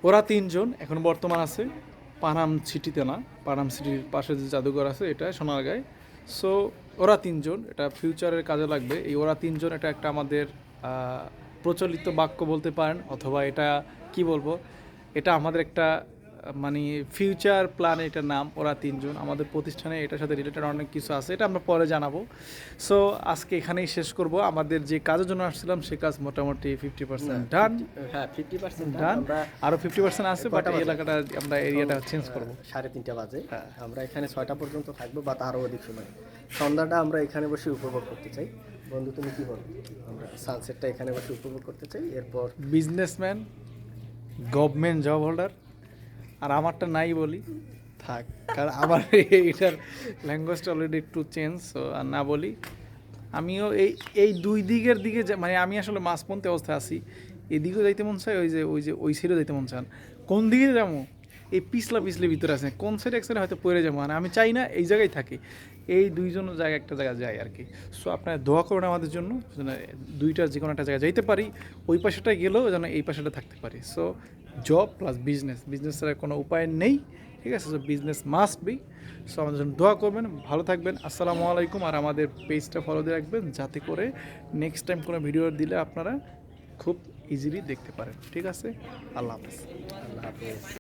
ওরা তিনজন এখন বর্তমান আছে পানাম সিটিতে না, পানাম সিটির পাশে যে জাদুঘর আছে এটা সোনারগাঁয়। সো ওরা তিনজন এটা ফিউচারের কাজে লাগবে। এই ওরা তিনজন এটা একটা আমাদের প্রচলিত বাক্য বলতে পারেন, অথবা এটা কি বলবো, এটা আমাদের একটা মানে ফিউচার প্ল্যান, এটার নাম ওরা তিনজন। আমাদের প্রতিষ্ঠানে এটার সাথে রিলেটেড অনেক কিছু আছে, এটা আমরা পরে জানাবো। সো আজকে এখানেই শেষ করব। আমাদের যে কাজের জন্য আসছিলাম সে কাজ মোটামুটি 50% ডান। হ্যাঁ 50% ডান, আমরা আরও 50% আছে, বাট কয়টা এই বাজে? এলাকাটা আমরা এরিয়াটা চেঞ্জ করব। 3:30 বাজে। আমরা এখানে 6টা পর্যন্ত থাকবো বা তারও অধিক সময়। সন্ধ্যাটা আমরা এখানে বসে উপভোগ করতে চাই। বন্ধু তুমি কি বলো? আমরা সানসেটটা এখানে বসে উপভোগ করতে চাই, এরপর বিজনেসম্যান, গভর্নমেন্ট জব হোল্ডার, আর আমারটা নাই বলি থাক, কারণ আমার এটার ল্যাঙ্গুয়েজটা অলরেডি একটু চেঞ্জ, আর না বলি। আমিও এই এই দুই দিকের দিকে মানে আমি আসলে মাঝপন্থী অবস্থায় আছি। এদিকেও যাইতে মন চায়, ওই সাইডেও যাইতে মন চান। কোন দিকে যাবো এই পিছলে ভিতরে আছে, কোন সাইড এক সাইডে হয়তো পড়ে যাবো, মানে আমি চাই না এই জায়গায় থাকি। এই দুইজন জায়গায় একটা জায়গায় যায় আর কি। সো আপনার দোয়া করুন আমাদের জন্য, যেন দুইটার যে কোনো একটা জায়গায় যাইতে পারি, ওই পাশেটা গেলেও যেন এই পাশেটা থাকতে পারি। সো জব প্লাস বিজনেস ছাড়া কোনো উপায় নেই, ঠিক আছে? So business must be. So আমাদের জন্য দোয়া করবেন, ভালো থাকবেন। আসসালামু আলাইকুম। আর আমাদের পেজটা ফলো দিয়ে রাখবেন, যাতে করে নেক্সট টাইম কোনো ভিডিও দিলে আপনারা খুব ইজিলি দেখতে পারেন, ঠিক আছে? আল্লাহ হাফেজ। আল্লাহ হাফেজ।